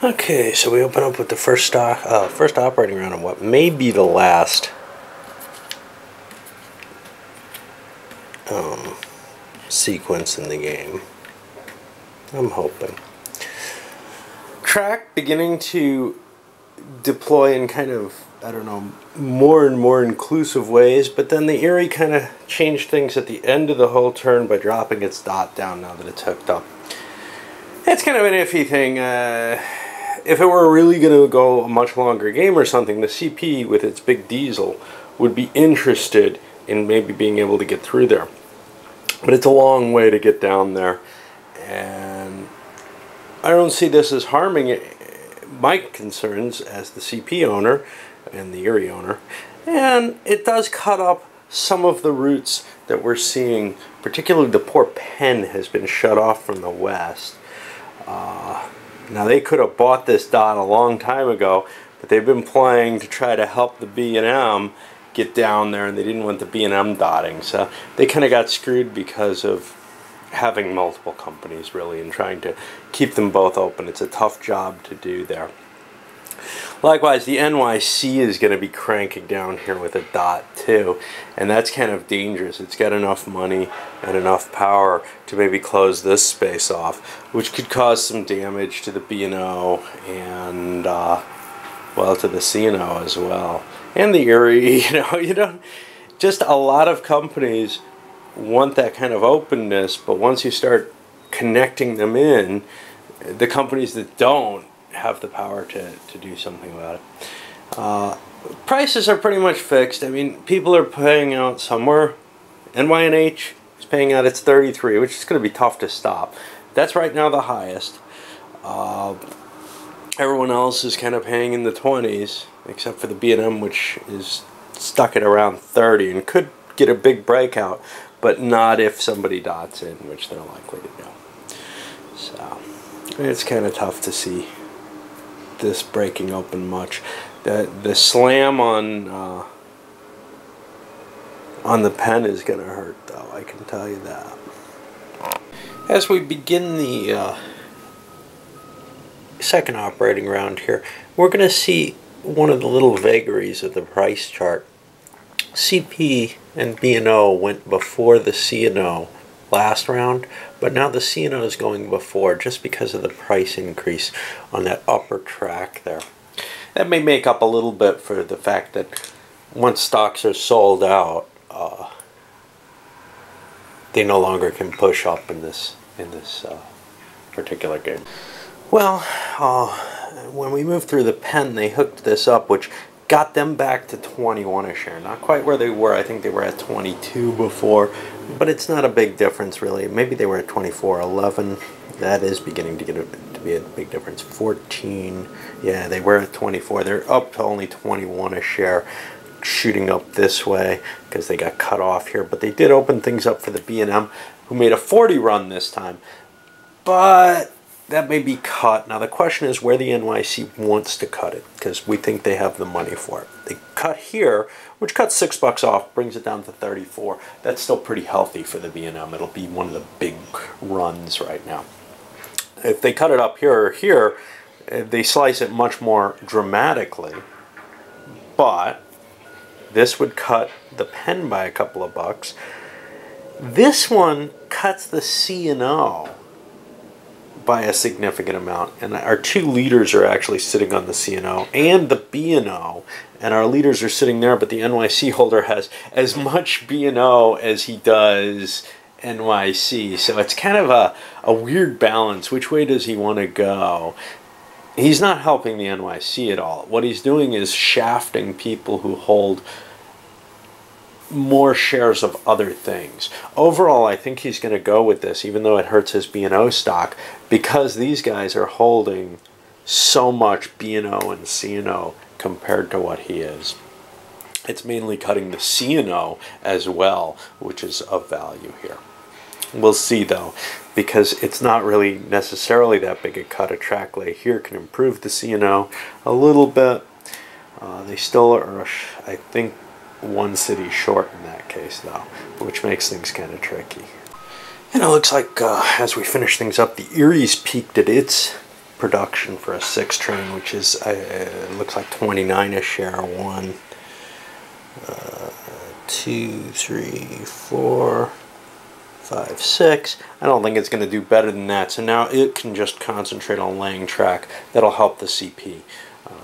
Okay, so we open up with the first operating round of what may be the last sequence in the game. I'm hoping. Track beginning to deploy in kind of, I don't know, more and more inclusive ways, but then the Erie kind of changed things at the end of the whole turn by dropping its dot down now that it's hooked up. It's kind of an iffy thing. If it were really going to go a much longer game or something, the CP with its big diesel would be interested in maybe being able to get through there. But it's a long way to get down there, and I don't see this as harming my concerns as the CP owner and the Erie owner. And it does cut up some of the routes that we're seeing, particularly the poor Penn has been shut off from the west. Now they could have bought this dot a long time ago, but they've been playing to try to help the B&M get down there, and they didn't want the B&M dotting, so they kind of got screwed because of having multiple companies really and trying to keep them both open. It's a tough job to do there. Likewise, the NYC is going to be cranking down here with a dot too, and that's kind of dangerous. It's got enough money and enough power to maybe close this space off, which could cause some damage to the B&O and well, to the C&O as well, and the Erie. Just a lot of companies want that kind of openness, but once you start connecting them in, the companies that don't have the power to do something about it. Prices are pretty much fixed. I mean, people are paying out somewhere. NYNH is paying out its 33, which is going to be tough to stop. That's right now the highest. Everyone else is kind of paying in the 20s, except for the B&M, which is stuck at around 30 and could get a big breakout, but not if somebody dots in, which they're likely to do. So it's kind of tough to see this breaking open much. The slam on the Penn is going to hurt, though, I can tell you that. As we begin the second operating round here, we're going to see one of the little vagaries of the price chart. CP and B&O went before the C&O last round, but now the C&O is going before just because of the price increase on that upper track there. That may make up a little bit for the fact that once stocks are sold out, they no longer can push up in this particular game. Well, when we moved through the Penn, they hooked this up, which got them back to 21 a share. Not quite where they were. I think they were at 22 before, but it's not a big difference really. Maybe they were at 24.11. That is beginning to be a big difference. 14. Yeah, they were at 24. They're up to only 21 a share, shooting up this way because they got cut off here. But they did open things up for the B&M, who made a 40 run this time. But that may be cut. Now the question is where the NYC wants to cut it, because we think they have the money for it. They cut here, which cuts $6 off, brings it down to 34. That's still pretty healthy for the B&M. It'll be one of the big runs right now. If they cut it up here or here, they slice it much more dramatically, but this would cut the Penn by a couple of bucks. This one cuts the C&O by a significant amount, and our two leaders are actually sitting on the C&O and the B&O, and our leaders are sitting there, but the NYC holder has as much B&O as he does NYC, so it's kind of a weird balance. Which way does he want to go? He's not helping the NYC at all. What he's doing is shafting people who hold more shares of other things. Overall, I think he's going to go with this, even though it hurts his B&O stock, because these guys are holding so much B&O and C&O compared to what he is. It's mainly cutting the C&O as well, which is of value here. We'll see, though, because it's not really necessarily that big a cut. A track lay here can improve the C&O a little bit. They still are, I think, one city short in that case, though, which makes things kind of tricky. And it looks like as we finish things up, the Erie's peaked at its production for a 6 train, which is it looks like 29 a share. 1, 2, 3, 4, 5, 6. I don't think it's going to do better than that. So now it can just concentrate on laying track. That'll help the CP.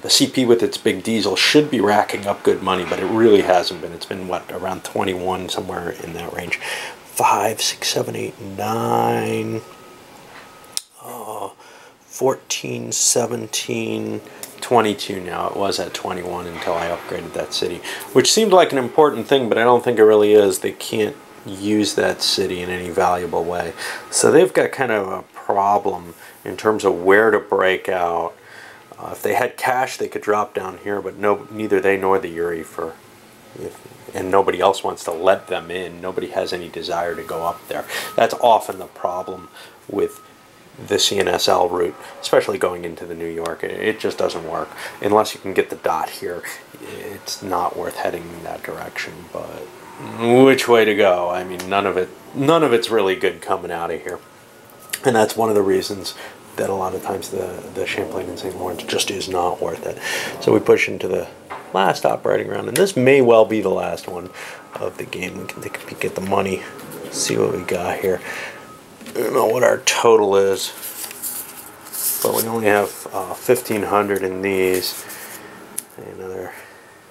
The CP with its big diesel should be racking up good money, but it really hasn't been. It's been, what, around 21, somewhere in that range. 5, 6, 7, 8, 9, 14, 17, 22 now. It was at 21 until I upgraded that city, which seemed like an important thing, but I don't think it really is. They can't use that city in any valuable way. So they've got kind of a problem in terms of where to break out. If they had cash, they could drop down here, but neither they nor the Uri and nobody else wants to let them in. Nobody has any desire to go up there. That's often the problem with the CNSL route, especially going into the New York. It just doesn't work. Unless you can get the dot here, it's not worth heading in that direction. But which way to go? I mean, none of it's really good coming out of here. And that's one of the reasons that a lot of times the Champlain and St. Lawrence just is not worth it. So we push into the last operating round, and this may well be the last one of the game. We can take a peek at the money, see what we got here. I don't know what our total is, but we only have 1,500 in these. Another,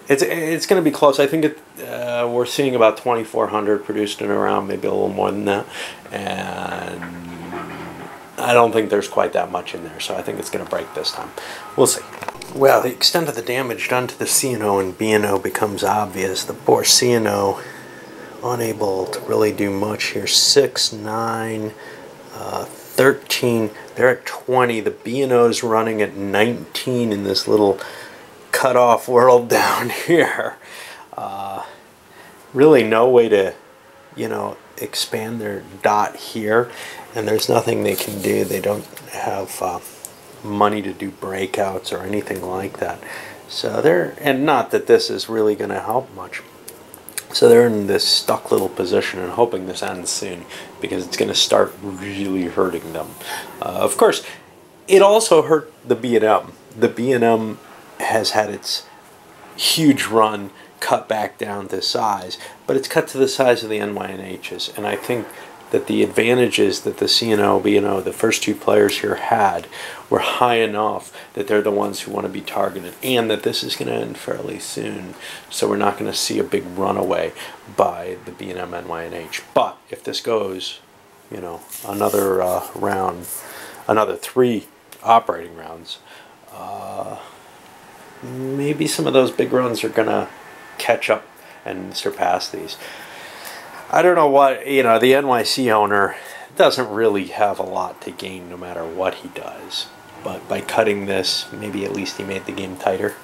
it's going to be close. I think we're seeing about 2,400 produced in around, maybe a little more than that, and I don't think there's quite that much in there, so I think it's going to break this time. We'll see. Well, the extent of the damage done to the C&O and B&O becomes obvious. The poor C&O unable to really do much here. 6, 9, 13. They're at 20. The B&O's running at 19 in this little cut-off world down here. Really no way to, expand their dot here, and there's nothing they can do. They don't have money to do breakouts or anything like that. So and not that this is really going to help much. So they're in this stuck little position and hoping this ends soon, because it's going to start really hurting them. Of course, it also hurt the B&M. The B&M has had its huge run cut back down to size, but it's cut to the size of the NYNHs, and I think that the advantages that the C&O, B&O, the first two players here had, were high enough that they're the ones who want to be targeted, and that this is going to end fairly soon, so we're not going to see a big runaway by the B&M NYNH. But if this goes, another round, another 3 operating rounds, maybe some of those big runs are going to catch up and surpass these. I don't know what, the NYC owner doesn't really have a lot to gain no matter what he does. But by cutting this, maybe at least he made the game tighter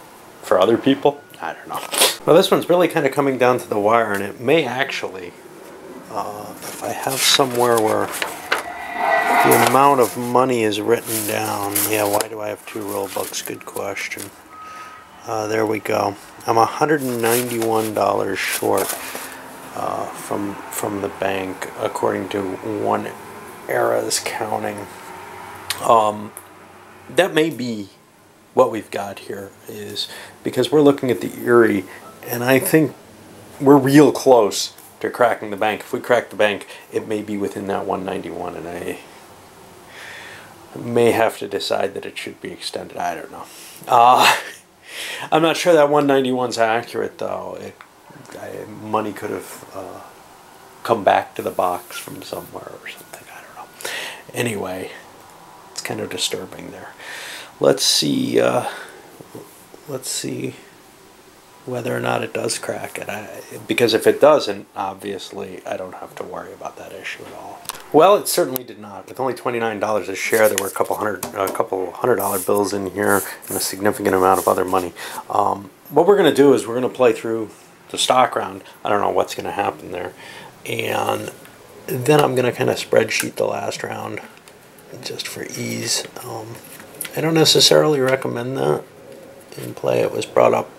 for other people. I don't know. Well, this one's really kind of coming down to the wire, and it may actually, if I have somewhere where the amount of money is written down. Yeah, why do I have 2 rule books? Good question. There we go. I'm $191 short from the bank, according to One Era's counting. That may be what we've got here, is because we're looking at the Erie, and I think we're real close to cracking the bank. If we crack the bank, it may be within that 191, and I may have to decide that it should be extended. I don't know. I'm not sure that 191's accurate, though. Money could have come back to the box from somewhere or something. I don't know. Anyway, it's kind of disturbing there. Let's see whether or not it does crack it. Because if it doesn't, obviously, I don't have to worry about that issue at all. Well, it certainly did not. With only $29 a share, there were a couple $100 bills in here and a significant amount of other money. What we're going to do is we're going to play through the stock round. I don't know what's going to happen there. And then I'm going to kind of spreadsheet the last round just for ease. I don't necessarily recommend that in play. It was brought up,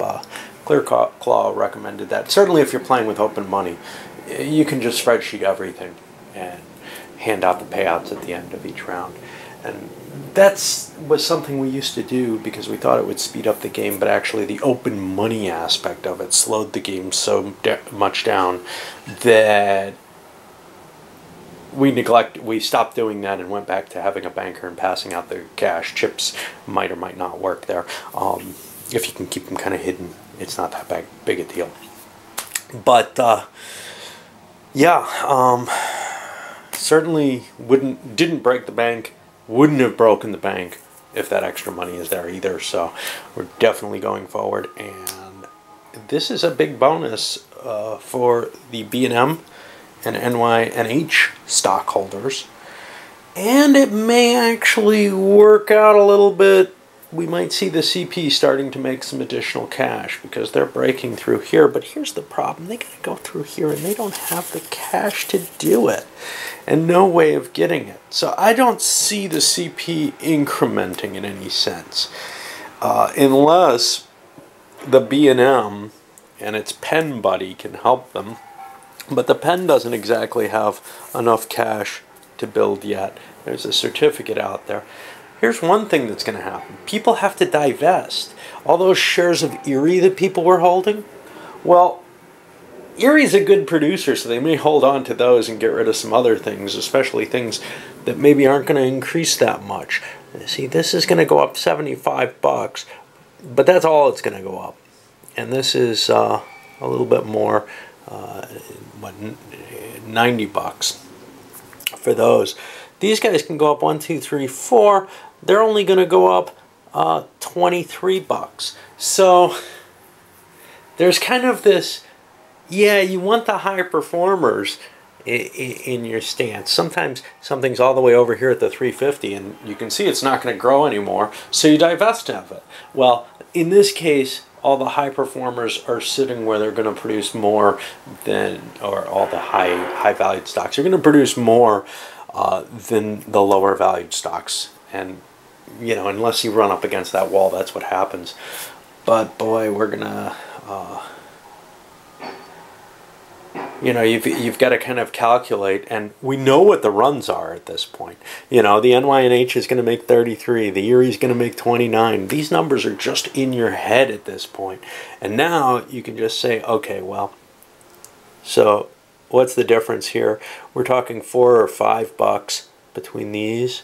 Clear Claw recommended that. Certainly if you're playing with open money, you can just spreadsheet everything and hand out the payouts at the end of each round. And that's was something we used to do because we thought it would speed up the game, but actually the open money aspect of it slowed the game so much down that we stopped doing that and went back to having a banker and passing out the cash. Chips might or might not work there. If you can keep them kind of hidden, it's not that big a deal. But yeah, certainly didn't break the bank. Wouldn't have broken the bank if that extra money is there either. So we're definitely going forward, and this is a big bonus for the B&M and NYNH stockholders, and it may actually work out a little bit. We might see the CP starting to make some additional cash because they're breaking through here. But here's the problem. They gotta go through here and they don't have the cash to do it and no way of getting it. So I don't see the CP incrementing in any sense unless the B&M and its pen buddy can help them. But the pen doesn't exactly have enough cash to build yet. There's a certificate out there. Here's one thing that's going to happen. People have to divest. All those shares of Erie that people were holding, well, Erie's a good producer, so they may hold on to those and get rid of some other things, especially things that maybe aren't going to increase that much. See, this is going to go up 75 bucks, but that's all it's going to go up. And this is a little bit more, 90 bucks for those. These guys can go up 1, 2, 3, 4. They're only going to go up 23 bucks. So there's kind of this, yeah, you want the high performers in your stance. Sometimes something's all the way over here at the 350 and you can see it's not going to grow anymore, so you divest of it. Well, in this case, all the high performers are sitting where they're going to produce more than, or all the high valued stocks are going to produce more than the lower valued stocks. And you know, unless you run up against that wall, that's what happens. But boy, we're gonna you know, you've got to kind of calculate, and we know what the runs are at this point. You know, the NYNH is going to make 33, the Erie's going to make 29. These numbers are just in your head at this point. And now you can just say, okay, well, so what's the difference here? We're talking $4 or $5 between these,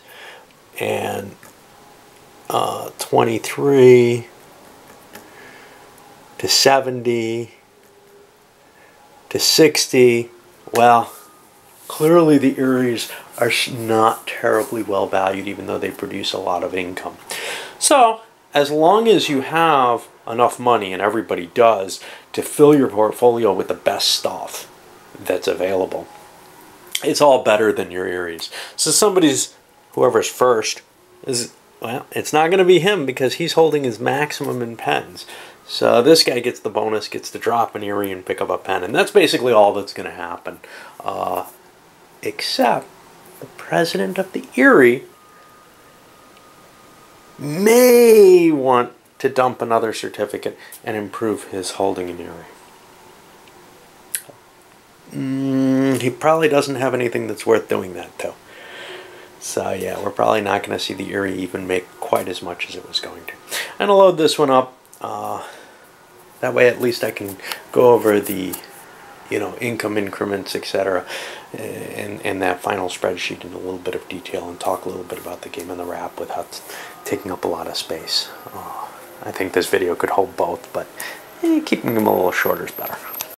and 23 to 70 to 60. Well, clearly the Eries are not terribly well valued, even though they produce a lot of income. So as long as you have enough money, and everybody does, to fill your portfolio with the best stuff that's available, it's all better than your Eries. So whoever's first is, well, it's not going to be him because he's holding his maximum in pens. So this guy gets the bonus, gets to drop an Erie and pick up a pen. And that's basically all that's going to happen. Except the president of the Erie may want to dump another certificate and improve his holding in Erie. He probably doesn't have anything that's worth doing that, though. So yeah, we're probably not going to see the Erie even make quite as much as it was going to. I'm going to load this one up. That way at least I can go over the, you know, income increments, etc. and that final spreadsheet in a little bit of detail, and talk a little bit about the game and the wrap without taking up a lot of space. I think this video could hold both, but keeping them a little shorter is better.